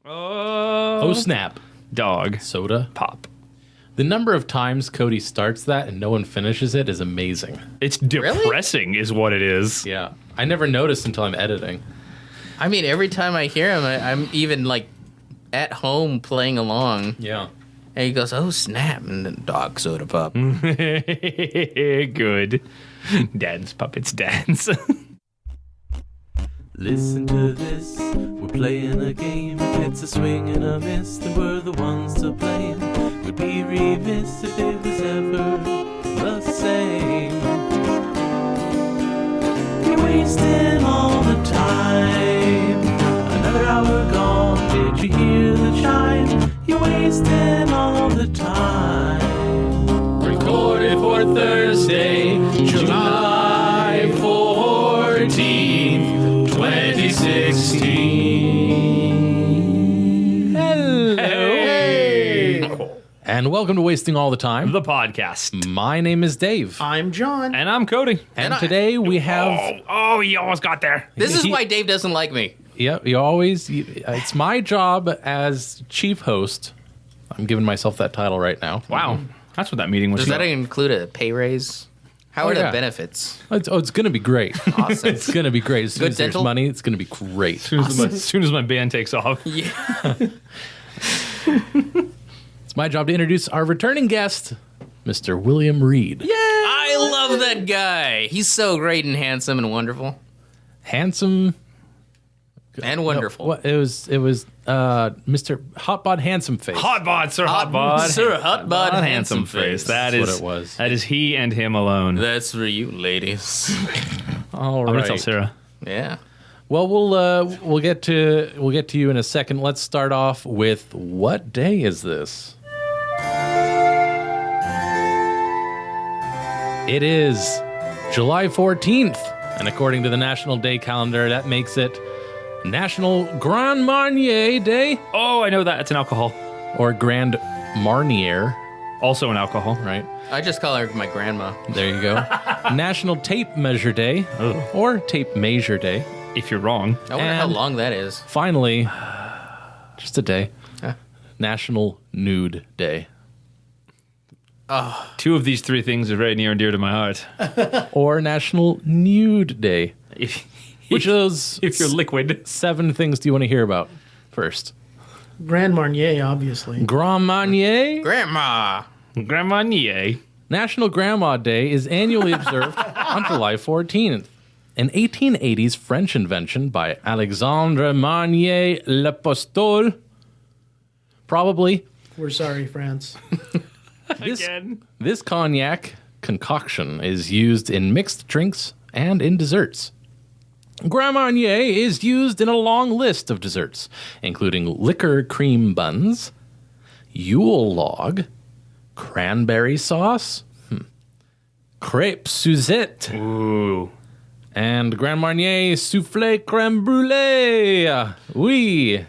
Oh, snap. Dog. Soda. Pop. The number of times Cody starts that and no one finishes it is amazing. It's depressing is what it is. Yeah. I never noticed until I'm editing. I mean, every time I hear him, I'm even, like, at home playing along. Yeah. And he goes, oh, snap, and then dog soda pop. Good. Dance, puppets, dance. Listen to this, we're playing a game. If it's a swing and a miss, then we're the ones to blame. We'd be remiss if it was ever the same. You're wasting all the time. Another hour gone, did you hear the chime? You're wasting all the time. Recorded for Thursday, July 14th, 2016. Hello. Hey. And welcome to Wasting All the Time. The podcast. My name is Dave. I'm John. And I'm Cody. And today we have... Oh, you almost got there. This is why Dave doesn't like me. Yeah, it's my job as chief host. I'm giving myself that title right now. Wow. That's what that meeting was Does that about. include a pay raise? How are the benefits? It's going to be great. Awesome. It's going to be great. As soon Good as there's dental? money, it's going to be great. As soon as my band takes off. Yeah. It's my job to introduce our returning guest, Mr. William Reed. I love that guy. He's so great and handsome and wonderful. Handsome. And wonderful. No, it was Mr. Hotbod Handsome Face. Hotbod, Sir Hotbod. Sir Hotbod Handsome Face. That's what it was. That is he and him alone. That's for you, ladies. All I'm right. going to tell Sarah. Yeah. Well, we'll get to you in a second. Let's start off with, what day is this? It is July 14th, and according to the National Day calendar, that makes it National Grand Marnier Day, Oh, I know that. It's an alcohol. or Grand Marnier, Also an alcohol. right? I just call her my grandma. There you go. National Tape Measure Day, Ugh. or Tape Measure Day. If you're wrong. I wonder how And- long that is. Finally, just a day, Huh? National Nude Day, Two of these three things are very near and dear to my heart. or National Nude Day. If Which is you're liquid. 7 things do you want to hear about first? Grand Marnier, obviously. Grand Marnier. Grandma. Grand Marnier. National Grandma Day is annually observed on July 14th. An 1880s French invention by Alexandre Marnier L'Apostole. Probably. We're sorry, France. Again. This cognac concoction is used in mixed drinks and in desserts. Grand Marnier is used in a long list of desserts, including liquor cream buns, Yule log, cranberry sauce, crepe Suzette, Ooh. and Grand Marnier soufflé crème brûlée. Oui.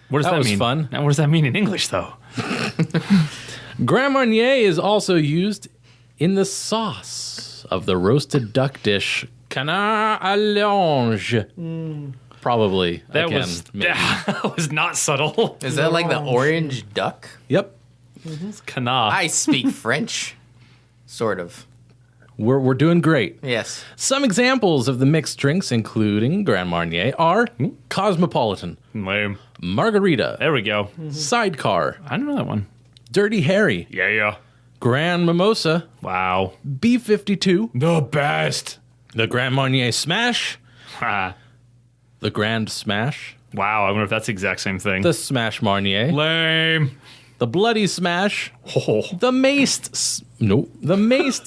What does That that was mean? fun. Now, what does that mean in English, though? Grand Marnier is also used in the sauce of the roasted duck dish Canard à l'ange. Probably. That again, was maybe. that was not subtle. Is that like the orange duck? Yep. Canard. I speak French. Sort of. We're doing great. Yes. Some examples of the mixed drinks, including Grand Marnier, are Cosmopolitan, Lame. Margarita, There we go. Sidecar, I don't know that one. Dirty Harry, Yeah. Grand Mimosa, Wow. B52, The best. the Grand Marnier Smash, Ah. the Grand Smash, Wow. I wonder if that's the exact same thing. the Smash Marnier, Lame. the Bloody Smash, Oh. the Maced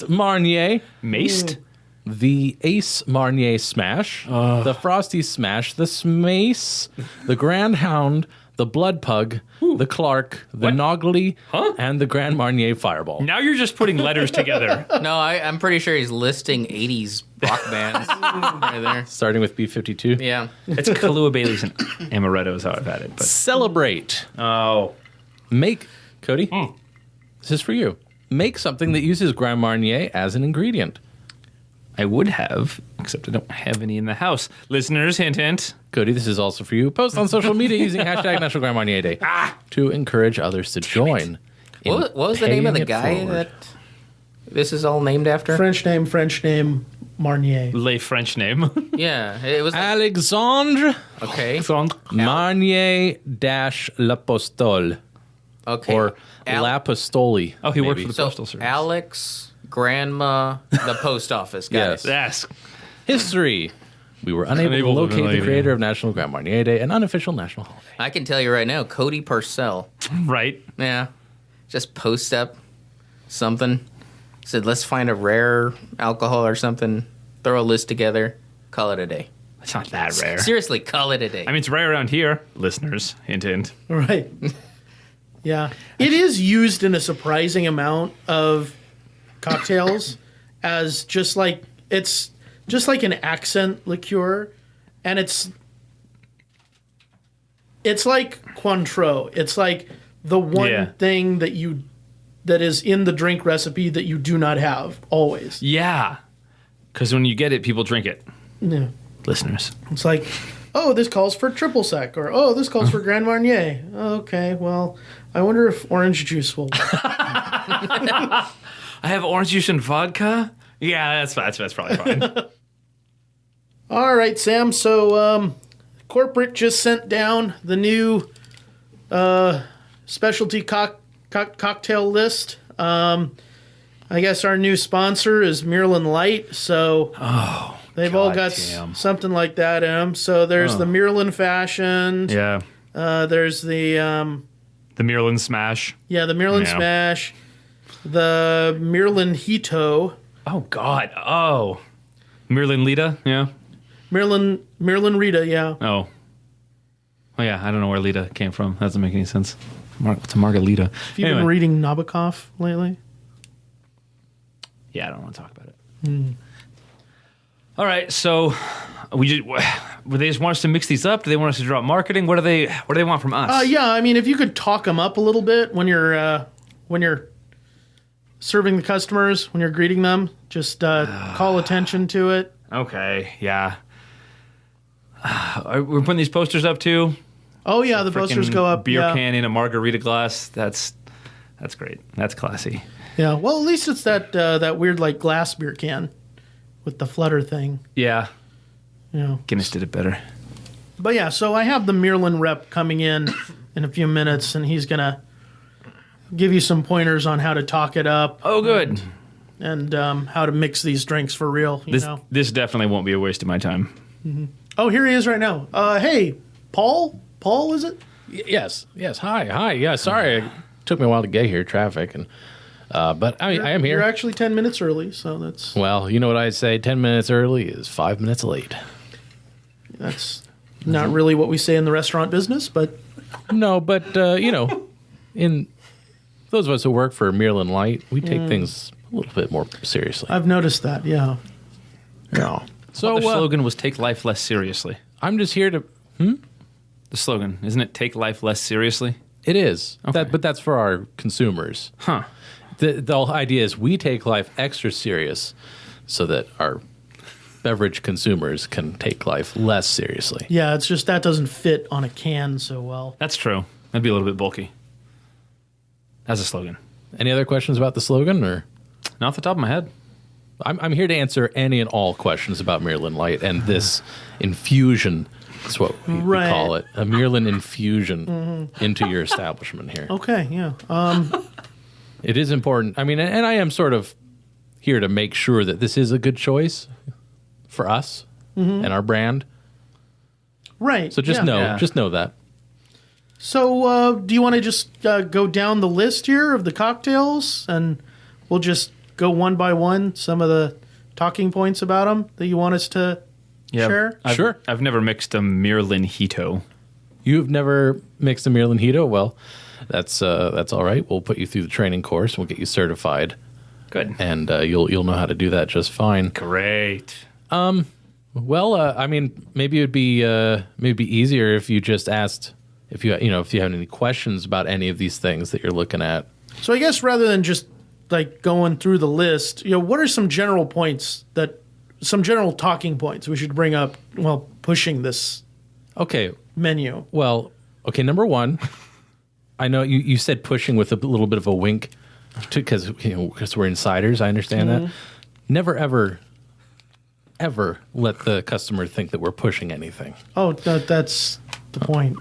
Marnier, Maced? the Ace Marnier Smash, the Frosty Smash, the Smace, the Grand Hound, the Blood Pug, the Clark, the Nogley, and the Grand Marnier Fireball. Now you're just putting letters together. No, I'm pretty sure he's listing 80s rock bands right there. Starting with B-52. Yeah. It's Kahlua Bailey's and Amaretto is how I've had it. But Celebrate. oh, Make, Cody, this is for you. Make something that uses Grand Marnier as an ingredient. I would have, except I don't have any in the house. Listeners, hint, hint. Cody, this is also for you. Post on social media using hashtag National Grand Marnier Day to encourage others to join. What was the name of the guy that this is all named after? French name, Marnier. Le French name. Yeah, it was Alexandre okay. Marnier dash L'Apostole Okay. or L'Apostoli. Oh, he worked maybe. for the So Postal Service. Alex, Grandma, the post office. Got Yes. it. Yes. History. We were unable to locate the creator of National Grand Marnier Day, an unofficial national holiday. I can tell you right now, Cody Parcells. Right. Yeah, just post up something. Said, let's find a rare alcohol or something. Throw a list together. Call it a day. It's not that rare. Seriously, call it a day. I mean, it's rare around here. Listeners, hint, hint. Right. Yeah. It is used in a surprising amount of cocktails as just like an accent liqueur, and it's like Cointreau. It's like the one thing that is in the drink recipe that you do not have always. Yeah. Because when you get it, people drink it. Yeah. Listeners. It's like, oh, this calls for triple sec, or oh, this calls for Grand Marnier. Okay, well, I wonder if orange juice will. I have orange juice and vodka. Yeah, that's probably fine. All right, Sam. So, corporate just sent down the new specialty cocktail list. I guess our new sponsor is Myrlin Light. So, they've all got something like that in them. So there's the Myrlin Fashion. Yeah. There's the Myrlin Smash. the Myrlin Smash, the Myrlin Hito. Oh God. Oh. Myrlin Lita. Yeah. Myrlin Rita, yeah. Oh. Oh yeah. I don't know where Lita came from. That doesn't make any sense. It's a Margarita. Have you been reading Nabokov lately? Yeah, I don't want to talk about it. All right, so they just want us to mix these up? Do they want us to drop marketing? What do they want from us? Yeah, I mean, if you could talk them up a little bit when you're serving the customers, when you're greeting them, just call attention to it. Okay, yeah. We're putting these posters up too. Oh yeah, the posters go up. Beer can in a margarita glass. That's great. That's classy. Yeah. Well, at least it's that weird like glass beer can with the flutter thing. Yeah. You know. Guinness did it better. But yeah, so I have the Myrlin rep coming in a few minutes, and he's gonna give you some pointers on how to talk it up. Oh, good. And how to mix these drinks for real. You know. This definitely won't be a waste of my time. Mm-hmm. Oh, here he is right now. Hey, Paul. Paul, is it? Yes. Hi. Yeah, sorry. It took me a while to get here, traffic, and but I am here. You're actually 10 minutes early, so that's... Well, you know what I say, 10 minutes early is 5 minutes late. That's not really what we say in the restaurant business, but... No, but, in those of us who work for Myrlin Light, we take things a little bit more seriously. I've noticed that, yeah. Yeah. So the slogan was "Take life less seriously." I'm just here to... The slogan, isn't it? Take life less seriously. It is, Okay. but that's for our consumers. Huh. The whole idea is we take life extra serious so that our beverage consumers can take life less seriously. Yeah, it's just that doesn't fit on a can so well. That's true. That'd be a little bit bulky. As a slogan. Any other questions about the slogan? Or Not off the top of my head. I'm here to answer any and all questions about Myrlin Light and this infusion. That's what we call it. A Myrlin infusion into your establishment here. Okay, yeah. It is important. I mean, and I am sort of here to make sure that this is a good choice for us and our brand. Right. So just know that. So do you want to just go down the list here of the cocktails, and we'll just go one by one, some of the talking points about them that you want us to share? Sure. I've never mixed a Myrlin Hito. You've never mixed a Myrlin Hito? Well, that's all right. We'll put you through the training course. We'll get you certified. Good. And you'll know how to do that just fine. Great. Well, I mean, maybe it'd be easier if you just asked if you have any questions about any of these things that you're looking at. So I guess rather than just like going through the list, what are some general points that some general talking points we should bring up while pushing this Okay. menu. Well, okay. Number one, I know you said pushing with a little bit of a wink, because we're insiders. I understand that. Never ever let the customer think that we're pushing anything. Oh, that's the point.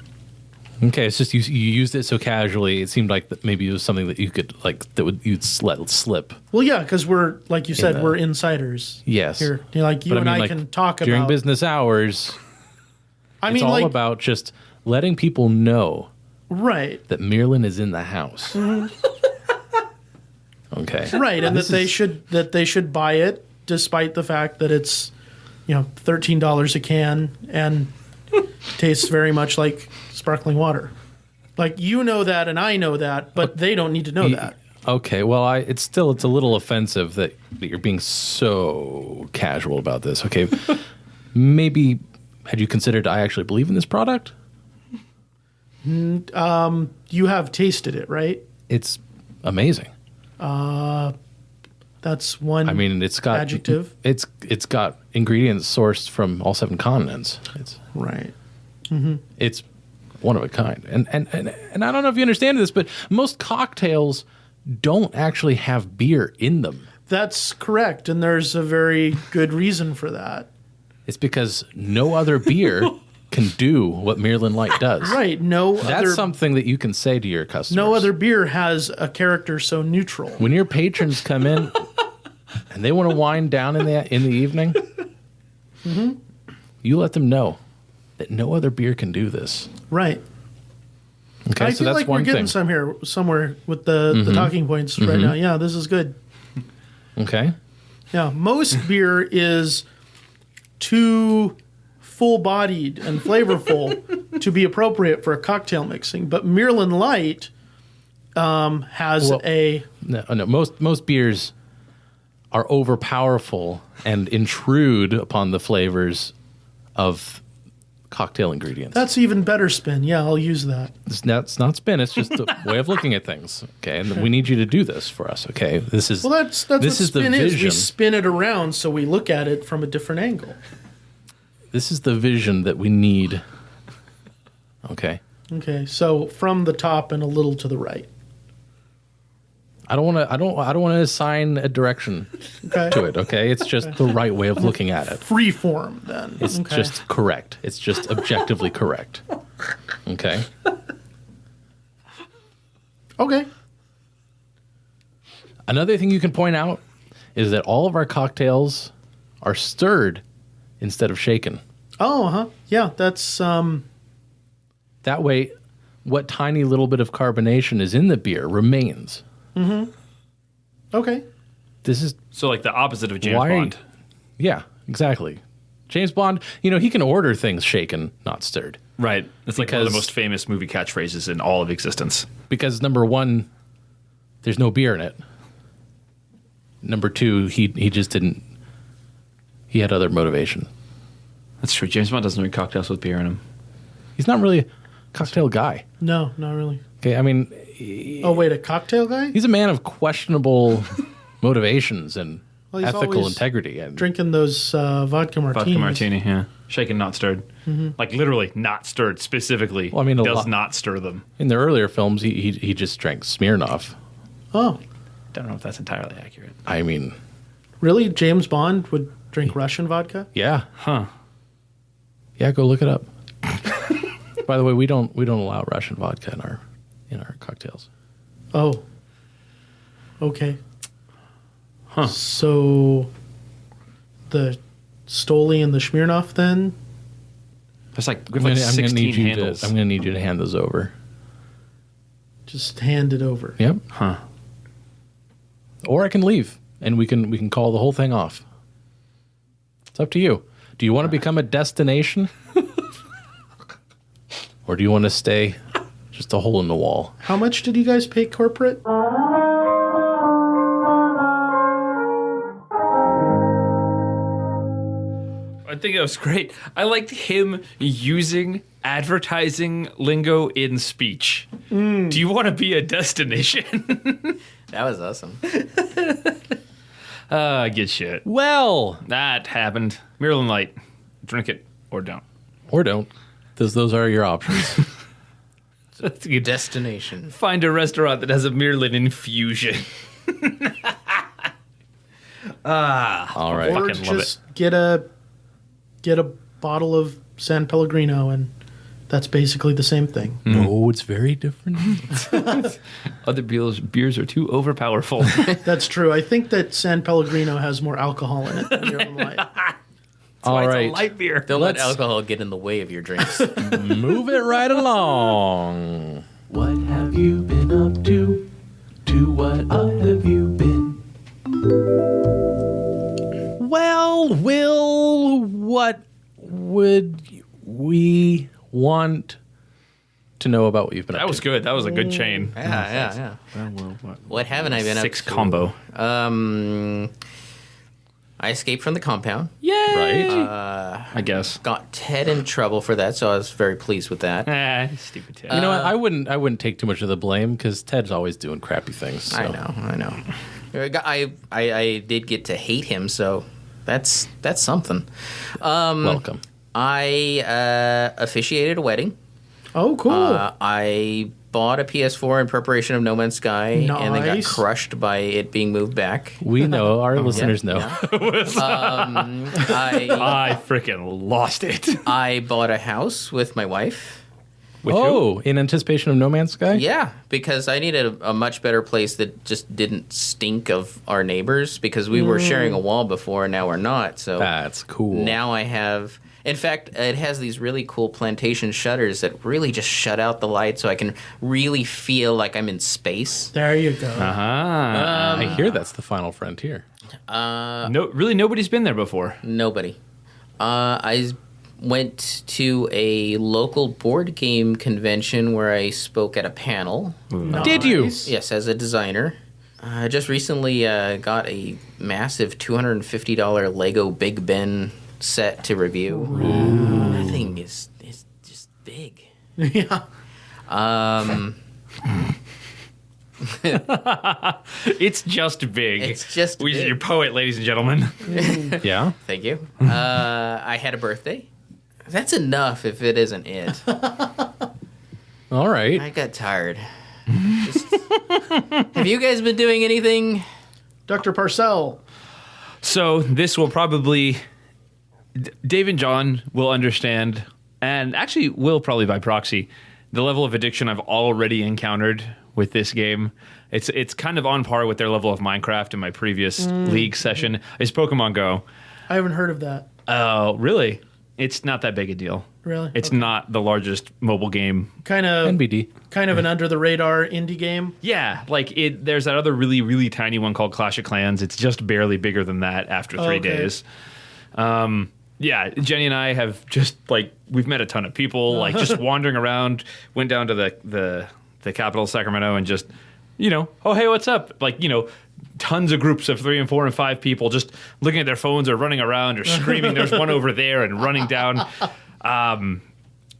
Okay, it's just you used it so casually. It seemed like that maybe it was something that you could you'd let slip. Well, yeah, because we're, like you said, we're insiders. Yes. Here, like you But and I like, can talk during about business hours. It's all like, about just letting people know right, that Myrlin is in the house. Okay. right, and that they should buy it despite the fact that it's $13 a can and tastes very much like sparkling water. Like, you know that and I know that, but they don't need to know that. Okay, well, it's a little offensive that you're being so casual about this. Okay, maybe had you considered I actually believe in this product? You have tasted it, right? It's amazing. That's one. I mean, it's got adjective. It's got ingredients sourced from all 7 continents. It's Right. It's one of a kind. And I don't know if you understand this, but most cocktails don't actually have beer in them. That's correct, and there's a very good reason for that. It's because no other beer can do what Myrlin Light does. Right. That's something that you can say to your customers. No other beer has a character so neutral. When your patrons come in and they want to wind down in the evening, you let them know that no other beer can do this. Right. Okay, I so feel that's like one we're getting thing. somewhere with the talking points right now. Yeah, this is good. Okay. Yeah, most beer is too full-bodied and flavorful to be appropriate for a cocktail mixing, but Myrlin Light has No, most beers are overpowerful and intrude upon the flavors of cocktail ingredients. That's even better spin. Yeah, I'll use that. It's not spin. It's just a way of looking at things. Okay, and we need you to do this for us. Okay, this is that's this what is spin the is. vision. We spin it around so we look at it from a different angle. This is the vision that we need. Okay, Okay, so from the top and a little to the right. I don't want to assign a direction Okay. to it. Okay, it's just the right way of looking at it. Free form, then. It's Okay. just correct. It's just objectively correct. Okay. Okay. Another thing you can point out is that all of our cocktails are stirred instead of shaken. Oh, huh. Yeah, that's That way, what tiny little bit of carbonation is in the beer remains. okay. This is So like the opposite of James Bond. Yeah, exactly. James Bond, he can order things shaken, not stirred. Right. It's like one of the Because- most famous movie catchphrases in all of existence. Because number one, there's no beer in it. Number two, he just didn't. He had other motivation. That's true. James Bond doesn't drink cocktails with beer in them. He's not really a cocktail guy. No, not really. Okay, I mean, Oh, wait, a cocktail guy? he's a man of questionable motivations and Well, he's ethical always integrity. And Drinking those vodka martinis. Vodka martini, yeah. Shaken, not stirred. Like literally not stirred specifically. Well, I mean, a does lot- not stir them. in the earlier films, he just drank Smirnoff. Oh, Don't know if that's entirely accurate. I mean, really? James Bond would drink Russian vodka? yeah, Huh. yeah. Go look it up. By the way, we don't allow Russian vodka in our cocktails. Oh. Okay. Huh. So the Stoli and the Smirnoff then? There's like, we have like 16 handles. I'm gonna need you to hand those over. Just hand it over. Yep. Huh. Or I can leave and we can call the whole thing off. It's up to you. Do you want to become a destination? Or do you want to stay just a hole in the wall? How much did you guys pay corporate? I think it was great. I liked him using advertising lingo in speech. Do you want to be a destination? That was awesome. Get shit. Well, That happened. Myrlin Light. Drink it or don't. or don't. Those are your options. That's a good Destination. Find a restaurant that has a Myrlin infusion. All right. Or Fucking love just get a bottle of San Pellegrino, and that's basically the same thing. No, it's very different. Other beers are too overpowerful. That's true. I think that San Pellegrino has more alcohol in it than Myrlin Light. All It's a right. light beer. Don't let alcohol get in the way of your drinks. Move it right along. What have you been up to? To what up have you been? Well, Will, what would we want to know about what you've been up That to? was good. That was a good chain. yeah. What haven't I been up Six to? combo. I escaped from the compound. Yay! Right? I guess. Got Ted in trouble for that, so I was very pleased with that. Stupid Ted. You know what? I wouldn't take too much of the blame because Ted's always doing crappy things. So. I know. I did get to hate him, so that's something. Welcome. I officiated a wedding. Oh, cool. I bought a PS4 in preparation of No Man's Sky, and then got Nice. crushed by it being moved back. We know. Our listeners know. Yeah. I I freaking lost it. I bought a house with my wife. With who? Oh, in anticipation of No Man's Sky? Yeah, because I needed a much better place that just didn't stink of our neighbors, because we were sharing a wall before and now we're not. So That's cool. now I have. In fact, it has these really cool plantation shutters that really just shut out the light, so I can really feel like I'm in space. There you go. I hear that's the final frontier. No, really, nobody's been there before. Nobody. I went to a local board game convention where I spoke at a panel. Did you? Yes, as a designer. I just recently got a massive $250 Lego Big Ben set to review. That thing is just big. Yeah. It's just big. It's just big. You're poet, ladies and gentlemen. Yeah? Thank you. I had a birthday. That's enough if it isn't it. All right. I got tired. Have you guys been doing anything? Dr. Parcell. So this will probably... Dave and John will understand, and actually will probably by proxy, the level of addiction I've already encountered with this game. It's kind of on par with their level of Minecraft in my previous league session. Is Pokemon Go. I haven't heard of that. Oh, really? It's not that big a deal. Really? It's Okay. not the largest mobile game. Kind of NBD. an under the radar indie game. Yeah, like there's that other really, really tiny one called Clash of Clans. It's just barely bigger than that after 3 Okay. days. Yeah, Jenny and I have just we've met a ton of people, just wandering around. Went down to the capital of Sacramento and just, oh hey, what's up? Tons of groups of 3 and 4 and 5 people just looking at their phones or running around or screaming. There's one over there and running down.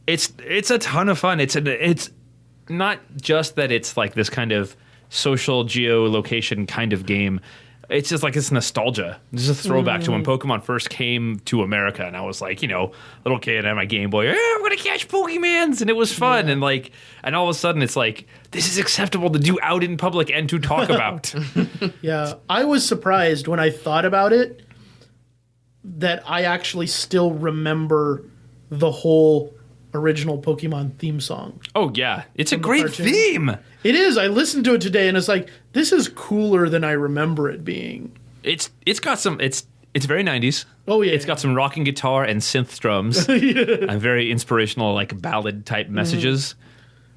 It's a ton of fun. It's not just that it's like this kind of social geolocation kind of game. It's just it's nostalgia. It's just a throwback to when Pokemon first came to America, and I was little kid, and I had my Game Boy. I'm gonna catch Pokemons, and it was fun. And and all of a sudden, it's this is acceptable to do out in public and to talk about. Yeah. I was surprised when I thought about it that I actually still remember the whole original Pokemon theme song. Oh yeah, it's a the great cartoon. theme. It is. I listened to it today and it's this is cooler than I remember it being. It's got some. It's very 90s. Oh, yeah. It's got some rocking guitar and synth drums and very inspirational ballad type messages.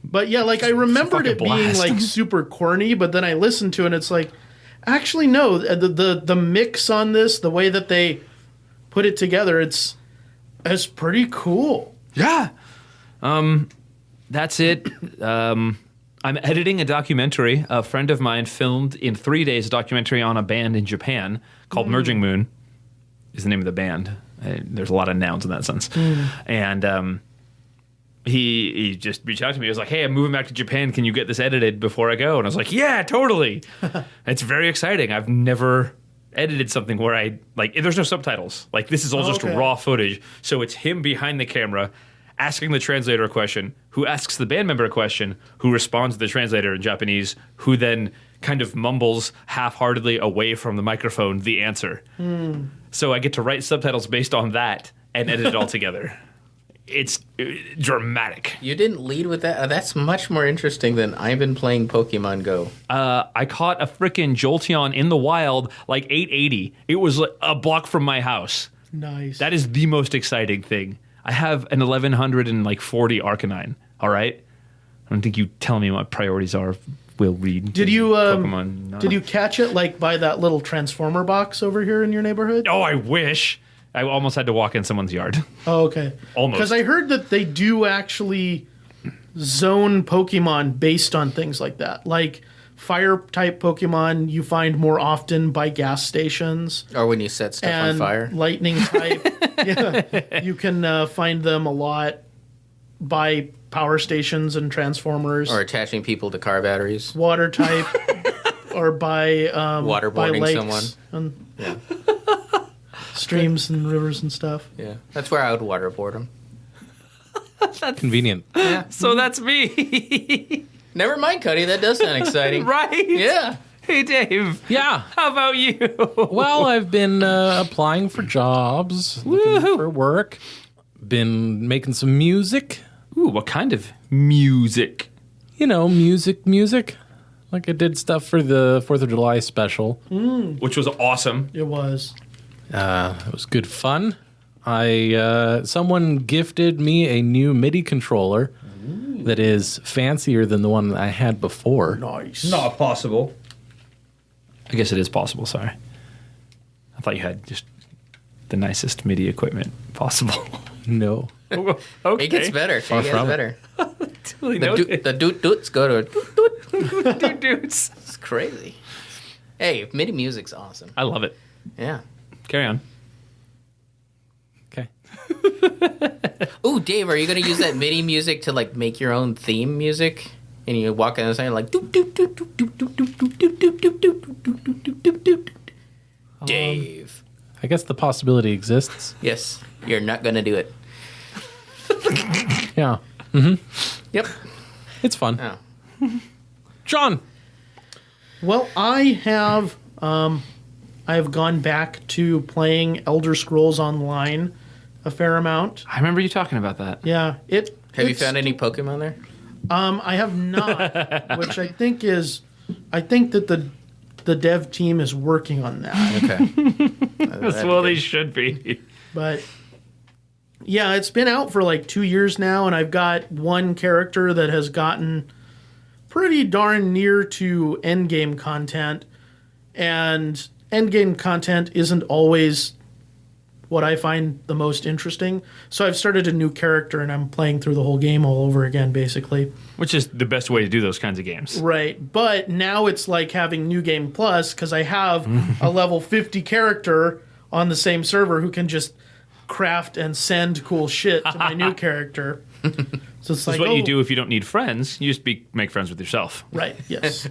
But yeah, I remembered it fucking being blast. super corny, but then I listened to it and it's actually no, the mix on this, the way that they put it together, it's pretty cool. Yeah. That's it. I'm editing a documentary. A friend of mine filmed in 3 days a documentary on a band in Japan called Merging Moon is the name of the band. There's a lot of nouns in that sense. And he just reached out to me. He was like, hey, I'm moving back to Japan. Can you get this edited before I go? And I was like, yeah, totally. It's very exciting. I've never edited something where I like there's no subtitles. Like this is all just raw footage. So it's him behind the camera asking the translator a question, who asks the band member a question, who responds to the translator in Japanese, who then kind of mumbles half-heartedly away from the microphone the answer. So I get to write subtitles based on that and edit it all together. It's dramatic. You didn't lead with that? That's much more interesting than I've been playing Pokemon Go. I caught a frickin' Jolteon in the wild, like 880. It was like a block from my house. Nice. That is the most exciting thing. I have an 1140 Arcanine, all right? I don't think you tell me what my priorities are. Will read. Did you Pokemon? Did you catch it like by that little transformer box over here in your neighborhood? Oh, I wish. I almost had to walk in someone's yard. Oh, okay. Almost. Because I heard that they do actually zone Pokemon based on things like that. Like fire-type Pokemon you find more often by gas stations. Or when you set stuff on And fire. lightning-type, yeah, you can find them a lot by power stations and transformers. Or attaching people to car batteries. Water type, or by Waterboarding lakes someone. and Yeah. streams and rivers and stuff. Yeah. That's where I would waterboard them. Convenient. So that's me. Never mind, Cody. That does sound exciting. Right? Yeah. Hey, Dave. Yeah. How about you? Well, I've been applying for jobs, looking for work, been making some music. Ooh, what kind of music? You know, music. Like I did stuff for the 4th of July special. Which was awesome. It was. It was good fun. Someone gifted me a new MIDI controller that is fancier than the one I had before. Nice. Not possible. I guess it is possible, sorry. I thought you had just the nicest MIDI equipment possible. No. Okay. It gets better. It gets from it. better. Really The doot-doots go to a doot-doot. dudes. It's crazy. Hey, MIDI music's awesome. I love it. Yeah. Carry on. Okay. Ooh, Dave, are you going to use that MIDI music to, like, make your own theme music? And you walk in the side like, doot, doot, doot, doot, doot, doot, doot, doot, doot, doot, doot, doot, doot, doot, doot, doot, doot. Dave. I guess the possibility exists. Yes, you're not going to do it. Yeah. Yep. It's fun. Oh. John. Well, I have gone back to playing Elder Scrolls Online a fair amount. I remember you talking about that. Yeah, Have you found any Pokemon there? I have not, which I think that the dev team is working on that. Okay. That's well, they should be. But yeah, it's been out for like 2 years now, and I've got one character that has gotten pretty darn near to endgame content. And endgame content isn't always what I find the most interesting. So I've started a new character, and I'm playing through the whole game all over again, basically. Which is the best way to do those kinds of games. Right. But now it's like having New Game Plus, because I have a level 50 character on the same server who can just craft and send cool shit to my new character. So it's like That's what you do if you don't need friends. You just make friends with yourself. Right, yes.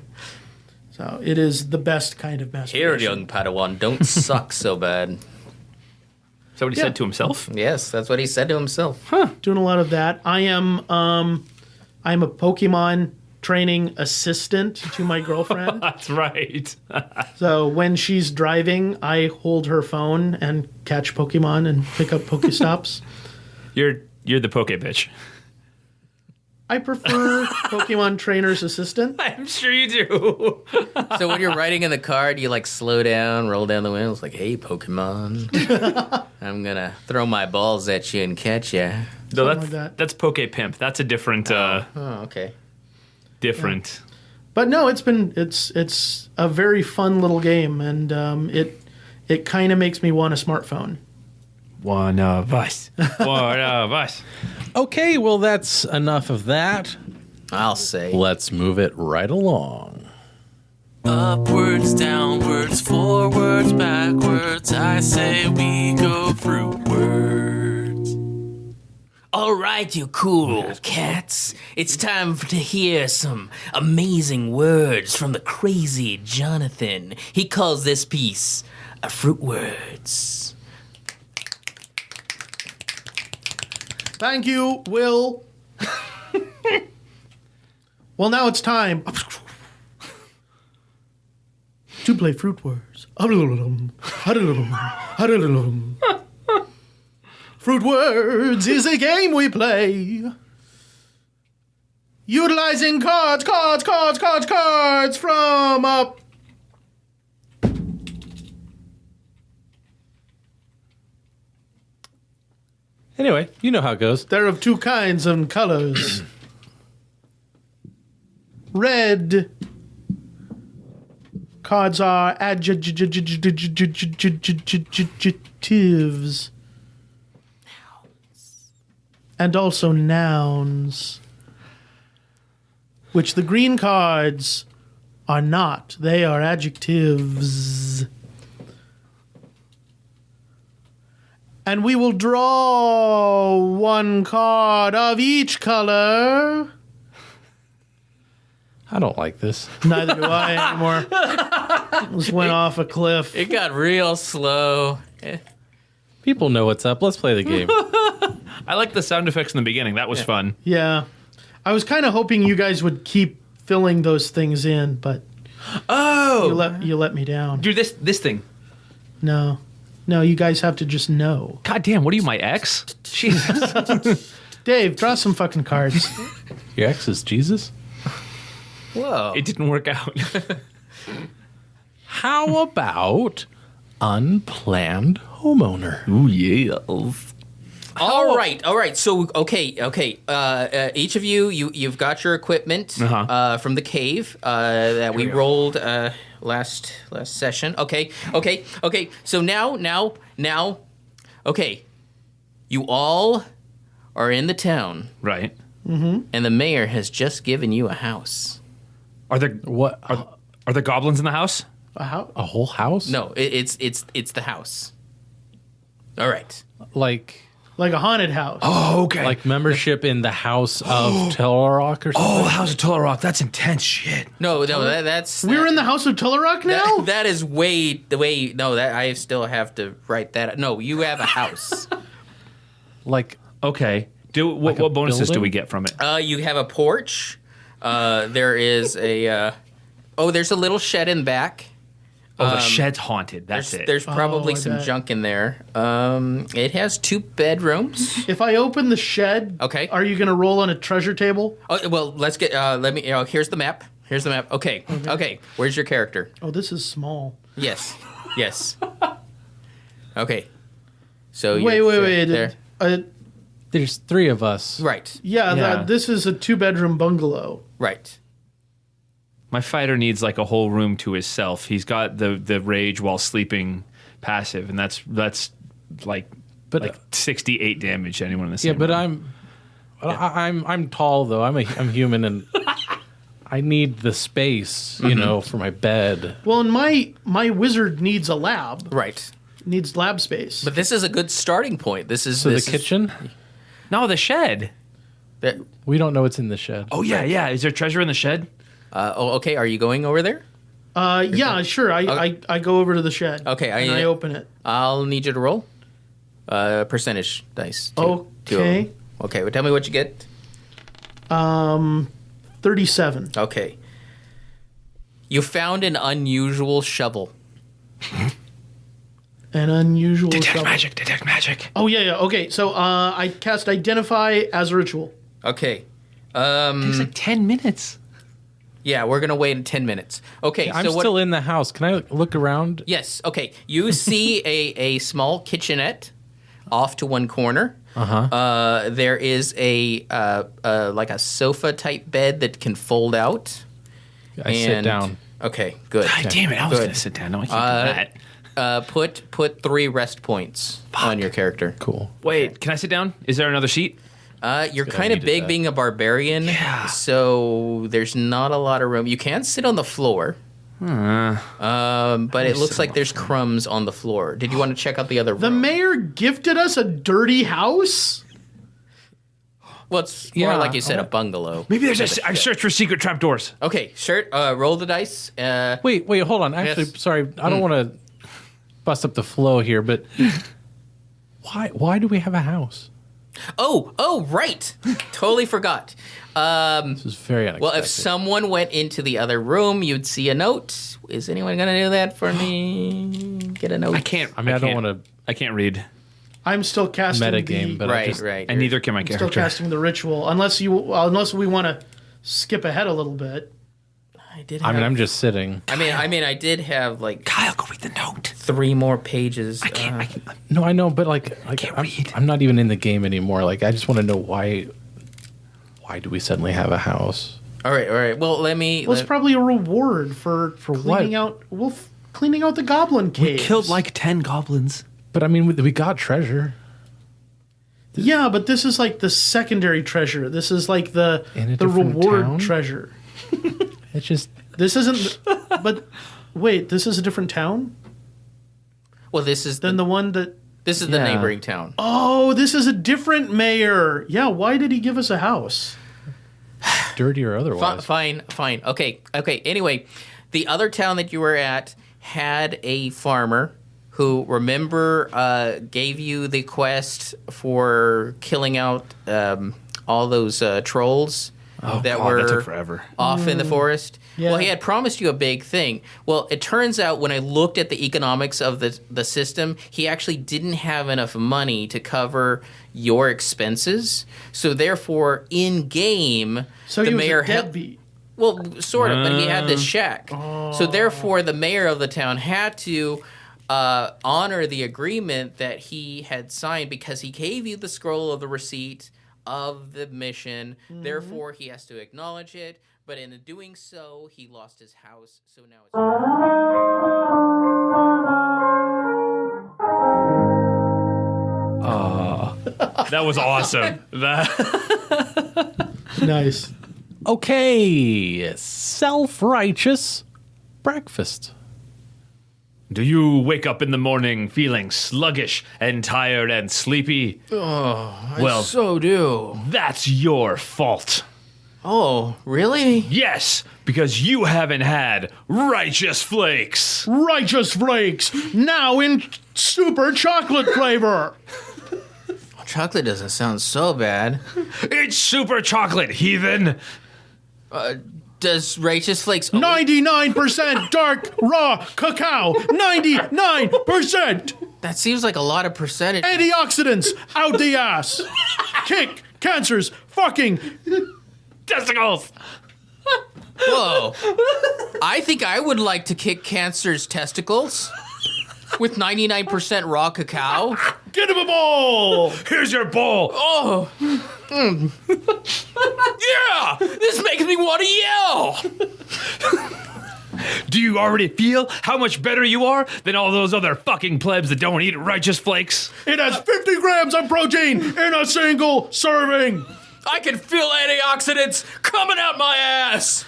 So it is the best kind of masturbation. Here, young Padawan, don't suck so bad. Is that what he said to himself? Yes, that's what he said to himself. Doing a lot of that. I'm a Pokemon training assistant to my girlfriend. That's right. So when she's driving, I hold her phone and catch Pokemon and pick up Pokestops. You're the Poke bitch. I prefer Pokemon trainer's assistant. I'm sure you do. So when you're riding in the car, do you like slow down, roll down the windows, like, "Hey, Pokemon, I'm gonna throw my balls at you and catch you." No, like that. that's Poke Pimp. That's a different. Oh, okay. Different. But no, it's a very fun little game, and it kind of makes me want a smartphone. One of us. One of us. Okay, well, that's enough of that. I'll say. Let's move it right along. Upwards, downwards, forwards, backwards. I say we go fruitwards. All right, you cool cats. It's time to hear some amazing words from the crazy Jonathan. He calls this piece Fruitwards. Thank you, Will. Well, now it's time to play Fruitwards. Fruitwards is a game we play utilizing cards from a... Anyway, you know how it goes. They're of two kinds and colors. Red cards are adjectives. And also nouns. Which the green cards are not. They are adjectives. And we will draw one card of each color. I don't like this. Neither do I anymore. Just went off a cliff. It got real slow. People know what's up. Let's play the game. I like the sound effects in the beginning. That was fun. Yeah. I was kind of hoping you guys would keep filling those things in, but you let me down. Do this thing. No, you guys have to just know. God damn, what are you, my ex? Jesus. Dave, draw some fucking cards. Your ex is Jesus? Whoa. It didn't work out. How about Unplanned Homeowner? Ooh, yeah. All right. So, okay. Each of you've got your equipment from the cave that we rolled last session. Okay. So now, okay. You all are in the town, Right. and the mayor has just given you a house. Are there What? are there goblins in the house? How? A whole house? No, it's the house. All right. Like Like a haunted house. Oh, okay. like membership in the House of Telrock or something? oh, the House of Telerock. That's intense shit. No, that's We're in the House of Telerock now? that is way the way. No, that I still have to write that. No, you have a house. Like Okay. What a bonuses do building? we get from it? You have a porch. There is a. There's a little shed in back. The shed's haunted. That's it. There's probably I some bet. junk in there. It has 2 bedrooms. If I open the shed, Okay. are you going to roll on a treasure table? Oh, well, let's get. Let me. Here's the map. Okay. Where's your character? Oh, this is small. Yes. Okay. So Wait. There. there's 3 of us. Right. Yeah. This is a 2-bedroom bungalow. Right. My fighter needs like a whole room to himself. He's got the rage while sleeping passive, and that's like 68 damage to anyone in the same Yeah, but room. I'm tall though. I'm human and I need the space, you know, for my bed. Well, and my wizard needs a lab. Right. Needs lab space. But this is a good starting point. This is So this the kitchen? No, the shed. We don't know what's in the shed. Oh yeah. Is there treasure in the shed? Okay. Are you going over there? Yeah, sure. I go over to the shed. Okay, I open it. I'll need you to roll. Percentage dice. Two of Okay. them. Okay. Well, tell me what you get. 37. Okay. You found an unusual shovel. An unusual Detect shovel. magic. Oh, yeah. Okay, so I cast Identify as a ritual. Okay. Takes like 10 minutes. Yeah, we're gonna wait in 10 minutes. Okay. I'm so what? still in the house. Can I look around? Yes. Okay. You see a small kitchenette off to one corner. There is a like a sofa type bed that can fold out. I sit down. Okay. Good. God damn it! I was Good. gonna sit down. No, I can't do that. Put 3 rest points on your character. Cool. Wait, can I sit down? Is there another seat? You're good. kind I of needed big that. being a barbarian, so there's not a lot of room. You can sit on the floor, but it looks like there's crumbs on the floor. Did you want to check out the other room? The mayor gifted us a dirty house? Well, it's Yeah, more like you said, a bungalow. Maybe there's I search for secret trapdoors. Okay, sure. Roll the dice. Wait, hold on. Actually, Yes. sorry. I don't want to bust up the flow here, but why do we have a house? Oh, right. Totally forgot. This is very unexpected. Well, if someone went into the other room, you'd see a note. Is anyone going to do that for me? Get a note. I can't. I mean, I don't want to I can't read. I'm still casting metagame, but Right. And neither can my still character. casting the ritual, unless we want to skip ahead a little bit. I'm just sitting. I mean, I did have like Kyle, go read the note. 3 more pages. I can't. No, I know, but I'm not even in the game anymore. Like, I just want to know why do we suddenly have a house? All right. Well, It's probably a reward for cleaning out. Cleaning out the goblin caves. We killed like 10 goblins. But I mean, we got treasure. Yeah, but this is like the secondary treasure. This is like the different reward town? treasure. It's just This isn't. But wait, this is a different town Well, this is than the one that. this is the neighboring town. Oh, this is a different mayor. Yeah, why did he give us a house? dirty or otherwise. Fine. Okay. Anyway, the other town that you were at had a farmer who, remember, gave you the quest for killing out all those trolls that were that took forever. off in the forest. Yeah. Well, he had promised you a big thing. Well, it turns out when I looked at the economics of the system, he actually didn't have enough money to cover your expenses. So therefore, in game, So the he mayor was a deadbeat. well, sort of, but he had this shack. So therefore, the mayor of the town had to honor the agreement that he had signed because he gave you the scroll of the receipt of the mission. Therefore, he has to acknowledge it. But in doing so, he lost his house. So now it's... That was awesome. Nice. Okay, self-righteous breakfast. Do you wake up in the morning feeling sluggish and tired and sleepy? Well, so do. that's your fault. Oh, really? Yes, because you haven't had righteous flakes. Righteous Flakes, now in super chocolate flavor. Chocolate doesn't sound so bad. It's super chocolate, heathen. Does Righteous Flakes... 99% dark raw cacao. 99%. That seems like a lot of percentage. Antioxidants out the ass. Kick cancers. Fucking. Testicles. Whoa. I think I would like to kick cancer's testicles with 99% raw cacao. Get him a ball. Here's your bowl. Oh. Yeah! This makes me want to yell! Do you already feel how much better you are than all those other fucking plebs that don't eat righteous flakes? It has 50 grams of protein in a single serving. I can feel antioxidants coming out my ass!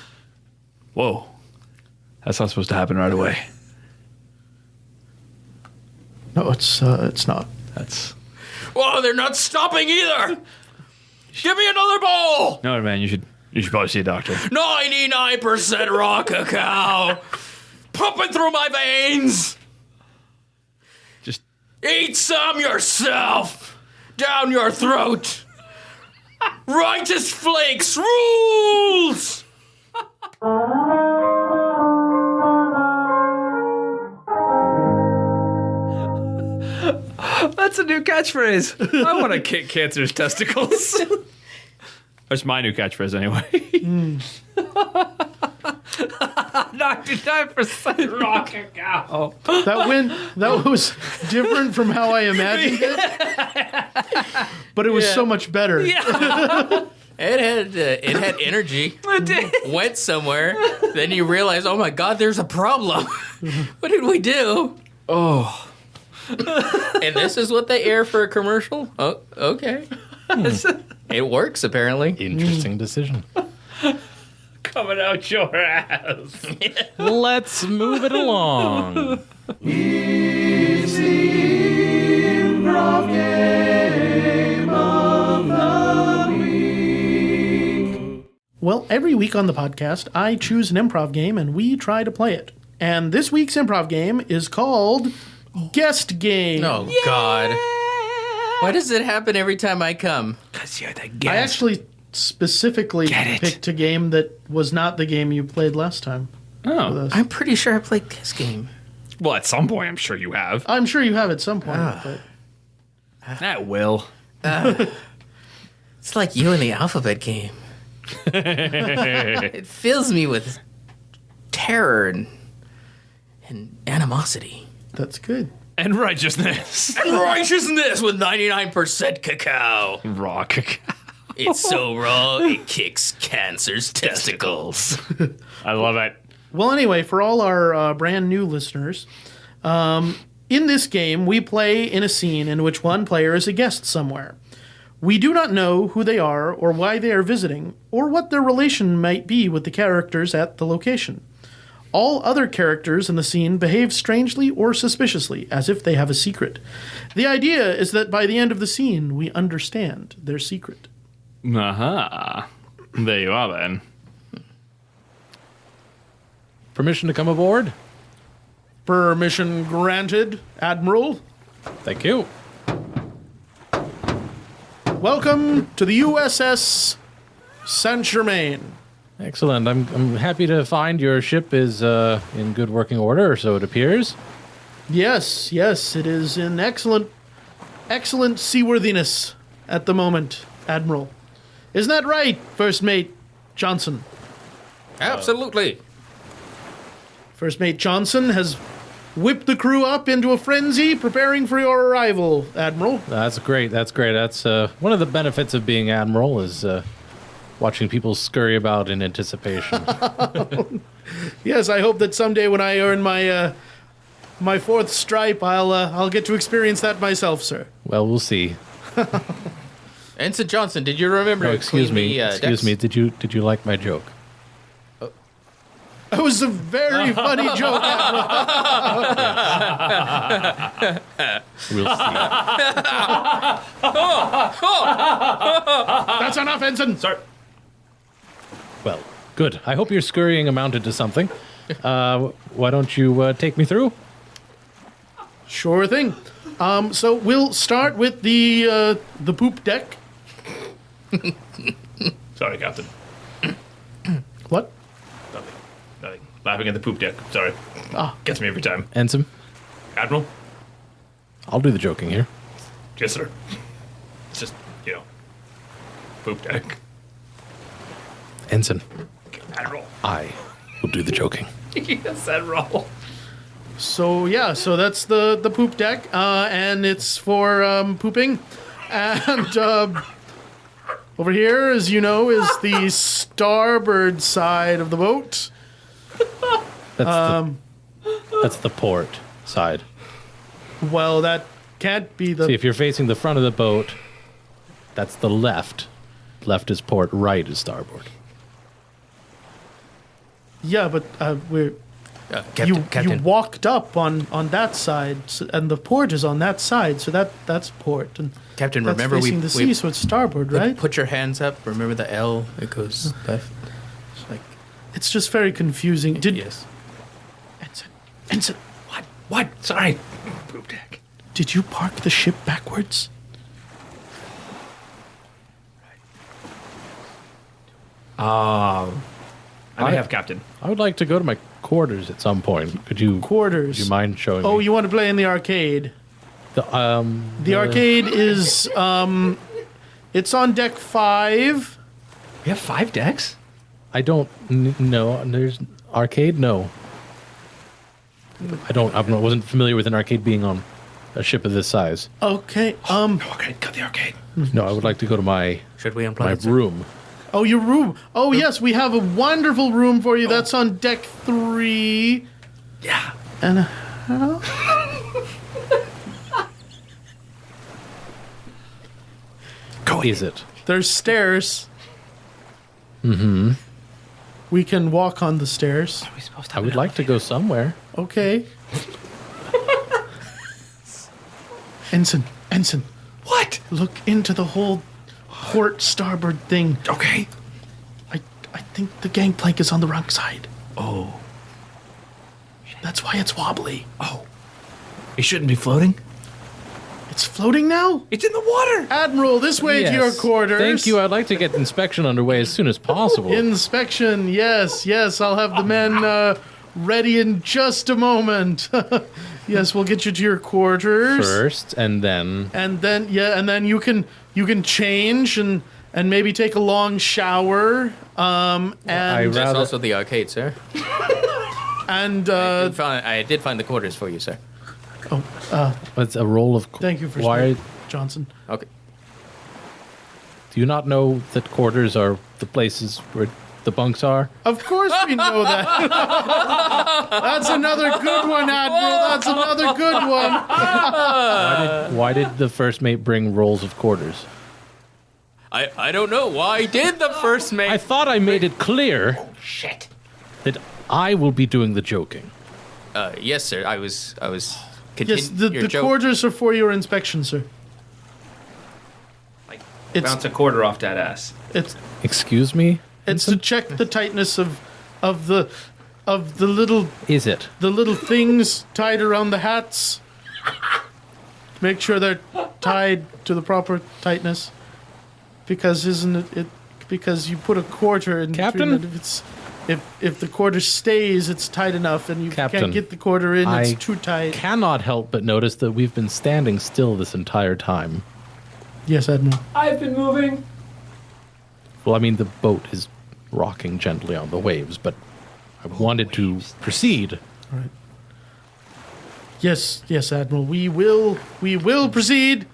Whoa. That's not supposed to happen right away. No, it's not. That's... Whoa, they're not stopping either! Give me another bowl! No, man, you should probably see a doctor. 99% raw cacao! Pumping through my veins! Just... Eat some yourself! Down your throat! Righteous Flakes rules! That's a new catchphrase. I want to kick cancer's testicles. That's my new catchphrase anyway. 99% raw cacao. That was different from how I imagined it. But it was so much better. Yeah. It had energy. It did. Went somewhere. Then you realize, oh my God, there's a problem. What did we do? Oh. And this is what they air for a commercial? Oh, okay. It works, apparently. Interesting decision. Coming out your ass. Let's move it along. It's the Improv Game of the Week. Well, every week on the podcast, I choose an improv game and we try to play it. And this week's improv game is called guest game. Oh, God. Why does it happen every time I come? Because you're the I guest. actually specifically Get it. picked a game that was not the game you played last time. Oh. with us. I'm pretty sure I played this game. Well, at some point, I'm sure you have. I'm sure you have at some point. But That will. It's like you and the alphabet game. It fills me with terror and animosity. that's good. And righteousness. And righteousness with 99% cacao. Raw cacao. It's so raw, it kicks cancer's testicles. I love it. Well, anyway, for all our brand new listeners, in this game, we play in a scene in which one player is a guest somewhere. We do not know who they are or why they are visiting, or what their relation might be with the characters at the location. All other characters in the scene behave strangely or suspiciously, as if they have a secret. The idea is that by the end of the scene, we understand their secret. Aha. There you are, then. Permission to come aboard? Permission granted, Admiral. Thank you. Welcome to the USS Saint Germain. Excellent. I'm happy to find your ship is in good working order, or so it appears. Yes, it is in excellent seaworthiness at the moment, Admiral. Isn't that right, First Mate Johnson? Absolutely. First Mate Johnson has whipped the crew up into a frenzy, preparing for your arrival, Admiral. That's great. That's one of the benefits of being Admiral is watching people scurry about in anticipation. Yes, I hope that someday when I earn my my fourth stripe, I'll get to experience that myself, sir. Well, we'll see. Ensign Johnson, did you remember No, to excuse clean me. the Excuse decks? me. Did you like my joke? That was a very funny joke, Admiral. We'll see. That's enough, Ensign. Sorry. Well, good. I hope your scurrying amounted to something. Why don't you take me through? Sure thing. So we'll start with the poop deck. Sorry, Captain. What? Nothing. Laughing at the poop deck. Sorry. Ah. Gets me every time. Ensign, Admiral? I'll do the joking here. Yes, sir. It's just, poop deck. Ensign, Admiral. I will do the joking. Yes, Admiral. So yeah, so that's the poop deck, and it's for pooping. And over here, as you know, is the starboard side of the boat. That's the port side. Well, that can't be the. See, if you're facing the front of the boat, that's the left. Left is port, right is starboard. Yeah, but we're. You walked up on that side, and the port is on that side, so that's port. And Captain, that's remember facing the sea, so it's starboard, right? Put your hands up. Remember the L? It goes left. It's like, It's just very confusing. yes. Ensign, What? Sorry. Poop deck. did you park the ship backwards? I may have, Captain. I would like to go to my quarters at some point. Could you Quarters. Would you mind showing Oh, me? you want to play in the arcade? The arcade is it's on deck 5. We have 5 decks? I don't know. There's arcade. No, I don't. I wasn't familiar with an arcade being on a ship of this size. Okay. Okay, cut the arcade. No, I would like to go to my Should we unplug my it, sir? room. Oh, your room. Oh, yes, we have a wonderful room for you. That's on deck 3. Yeah. And Is it? there's stairs. Mm-hmm. We can walk on the stairs. Are we supposed to I would like to go somewhere. Okay. Ensign. What? Look into the whole port starboard thing. Okay. I think the gangplank is on the wrong side. Oh. That's why it's wobbly. Oh. It shouldn't be floating. It's floating now? It's in the water. Admiral, this way to your quarters. Thank you. I'd like to get inspection underway as soon as possible. Inspection, yes. I'll have the men ready in just a moment. Yes, we'll get you to your quarters. First, and then... And then you can change and maybe take a long shower. That's also the arcade, sir. And I did find the quarters for you, sir. It's a roll of... Thank you for Why Johnson. Okay. Do you not know that quarters are the places where the bunks are? Of course we know that. That's another good one, Admiral. That's another good one. Why did the first mate bring rolls of quarters? I don't know. Why did the first mate... I thought I made it clear Shit. that I will be doing the joking. Yes, sir. I was Yes, the quarters are for your inspection, sir. Like, It's- bounce a quarter off that ass. It's Excuse me? it's to check the tightness of the little Is it? things tied around the hats. Make sure they're tied to the proper tightness. Because isn't it because you put a quarter in Captain? between it, if the quarter stays, it's tight enough, and you Captain, can't get the quarter in, I it's too tight. cannot help but notice that we've been standing still this entire time. Yes, Admiral. I've been moving. Well, I mean, the boat is rocking gently on the waves, but I wanted to proceed. Right. Yes, Admiral. We will proceed.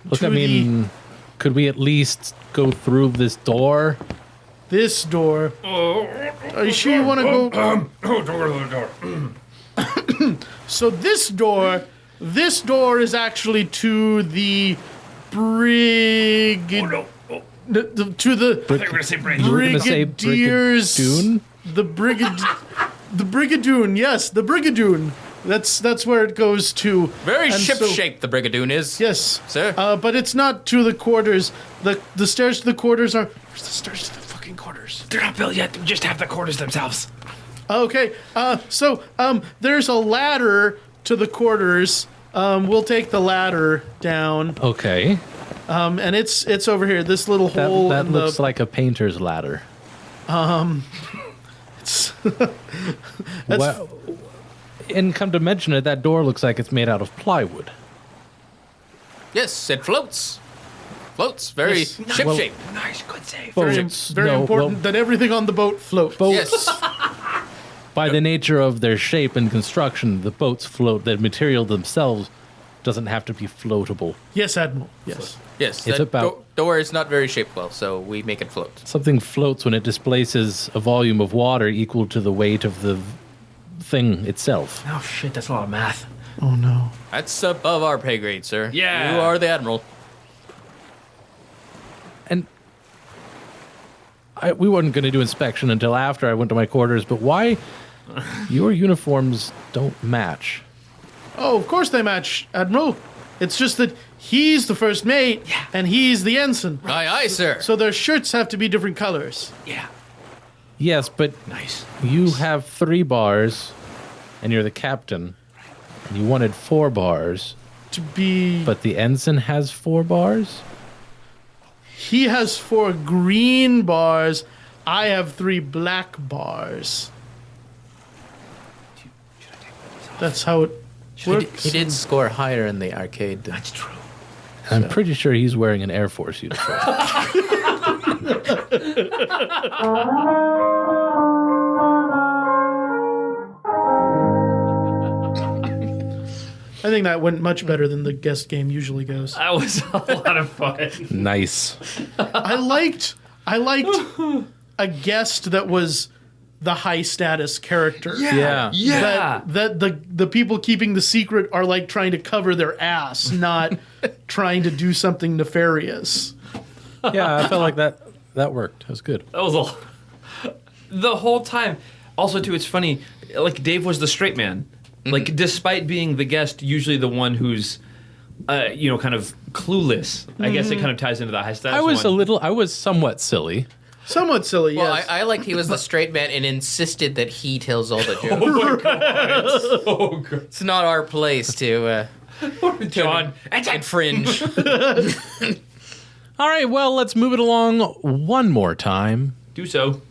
Look, to I mean, could we at least go through this door? this door. Are you sure you want to go? So this door is actually to the to the You were gonna say Brigadier's Brigadoon? the Brigadoon, yes, the Brigadoon. That's where it goes to. Very And ship-shaped, the Brigadoon is. Yes, Sir. But it's not to the quarters. The stairs to the quarters are. Where's the stairs to the fucking quarters? They're not built yet. They just have the quarters themselves. Okay. So there's a ladder to the quarters. We'll take the ladder down. Okay. And it's over here. This little hole. That in looks the, like a painter's ladder. That's Well, and come to mention it, that door looks like it's made out of plywood. Yes, it floats. Floats. Very Yes. ship-shaped. Nice, good save. Boats, very no, important well, that everything on the boat floats. Yes. by the nature of their shape and construction, the boats float. The material themselves doesn't have to be floatable. Yes, Admiral. Yes. Yes. It's that about- door is not very shaped well, so we make it float. Something floats when it displaces a volume of water equal to the weight of the thing itself. Oh shit, that's a lot of math. Oh no. That's above our pay grade, sir. Yeah. You are the admiral. And we weren't going to do inspection until after I went to my quarters, but why your uniforms don't match? Oh, of course they match, Admiral. It's just that he's the first mate and he's the ensign. Aye, aye, sir. So their shirts have to be different colors. Yeah. Yes, but Nice. you have 3 bars, and you're the captain, and you wanted 4 bars, To be. but the ensign has 4 bars? He has 4 green bars. I have 3 black bars. That's how it works. He did score higher in the arcade. That's true. I'm pretty sure he's wearing an Air Force uniform. I think that went much better than the guest game usually goes. That was a lot of fun. Nice. I liked a guest that was the high status character. Yeah. Yeah. That the people keeping the secret are like trying to cover their ass, not trying to do something nefarious. Yeah, I felt like that worked. That was good. That was the whole time. Also, too, it's funny. Like Dave was the straight man. Like, despite being the guest, usually the one who's, kind of clueless. I guess it kind of ties into the high status. I was somewhat silly. Somewhat silly, Well, yes. I liked he was the straight man and insisted that he tells all the jokes. Oh, God. It's not our place to John, infringe. All right, well, let's move it along one more time. do so.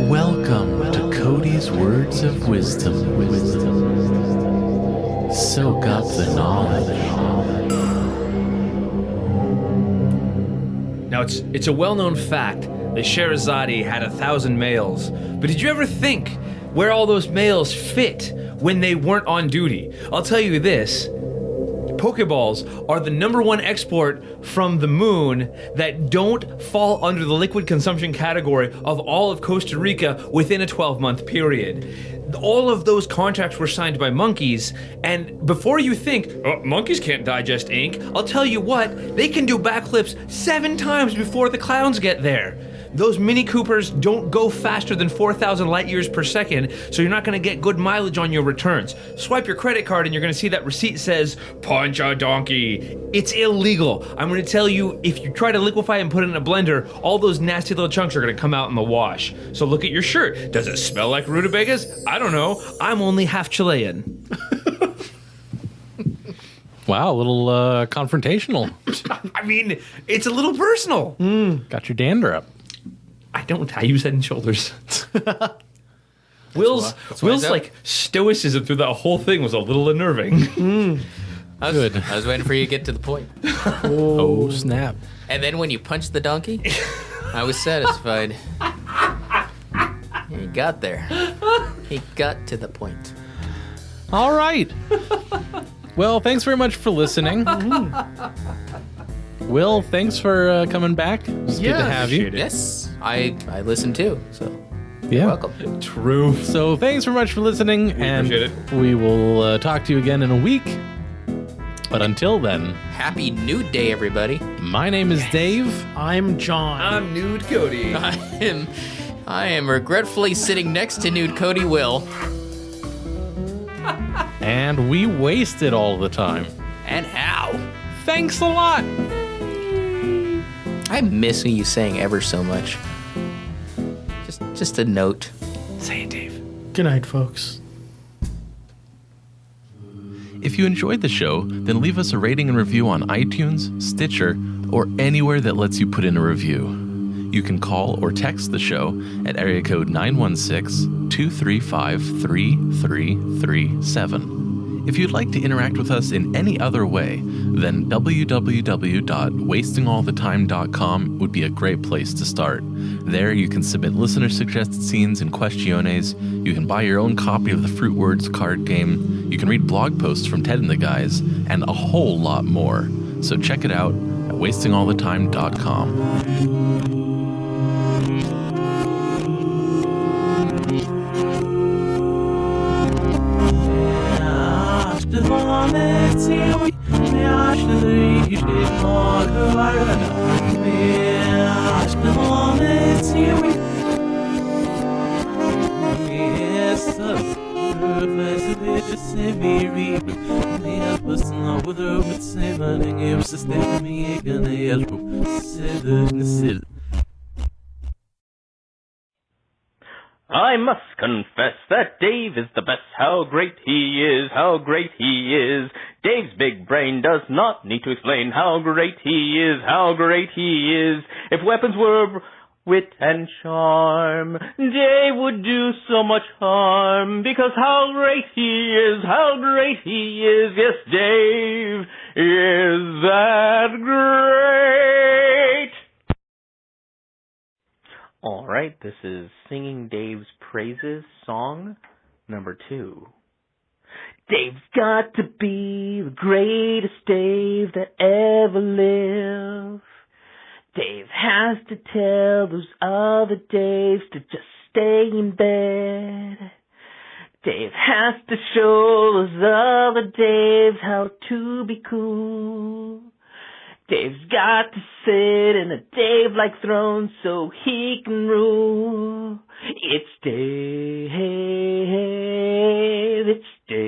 Welcome to Cody's Words of Wisdom. Soak up the knowledge. Now, it's a well-known fact that Sherazade had 1,000 males. But did you ever think where all those males fit when they weren't on duty? I'll tell you this. Pokeballs are the #1 export from the moon that don't fall under the liquid consumption category of all of Costa Rica within a 12-month period. All of those contracts were signed by monkeys, and before you think, oh, monkeys can't digest ink, I'll tell you what, they can do backflips 7 times before the clowns get there. Those Mini Coopers don't go faster than 4,000 light years per second, so you're not going to get good mileage on your returns. Swipe your credit card and you're going to see that receipt says, punch a donkey. It's illegal. I'm going to tell you, if you try to liquefy and put it in a blender, all those nasty little chunks are going to come out in the wash. So look at your shirt. Does it smell like rutabagas? I don't know. I'm only half Chilean. Wow, a little confrontational. I mean, it's a little personal. Got your dander up. I use Head and Shoulders. Will's like stoicism through that whole thing was a little unnerving. Good. I was waiting for you to get to the point. Oh, snap. And then when you punched the donkey, I was satisfied. He got there. He got to the point. All right. Well, thanks very much for listening. Will, thanks for coming back. It's good to have you. appreciate it. Yes, I listened too, so Yeah. you're welcome. True. So thanks very much for listening, and appreciate we will talk to you again in a week. But until then, Happy Nude Day, everybody. my name is Dave. I'm John. I'm Nude Cody. I am regretfully sitting next to Nude Cody Will. And we waste it all the time. And how? Thanks a lot. I miss you saying ever so much. Just a note. Say it, Dave. Good night, folks. If you enjoyed the show, then leave us a rating and review on iTunes, Stitcher, or anywhere that lets you put in a review. You can call or text the show at area code 916-235-3337. If you'd like to interact with us in any other way, then www.wastingallthetime.com would be a great place to start. There you can submit listener-suggested scenes and questiones, you can buy your own copy of the Fruitwards card game, you can read blog posts from Ted and the guys, and a whole lot more. So check it out at wastingallthetime.com. I must confess that Dave is the best. How great he is, how great he is. Dave's big brain does not need to explain how great he is, how great he is. If weapons were wit and charm, Dave would do so much harm, because how great he is, how great he is. Yes, Dave is that great. All right, this is Singing Dave's Praises song number 2. Dave's got to be the greatest Dave that ever lived. Dave has to tell those other Daves to just stay in bed. Dave has to show those other Daves how to be cool. Dave's got to sit in a Dave-like throne so he can rule. It's Dave, it's Dave.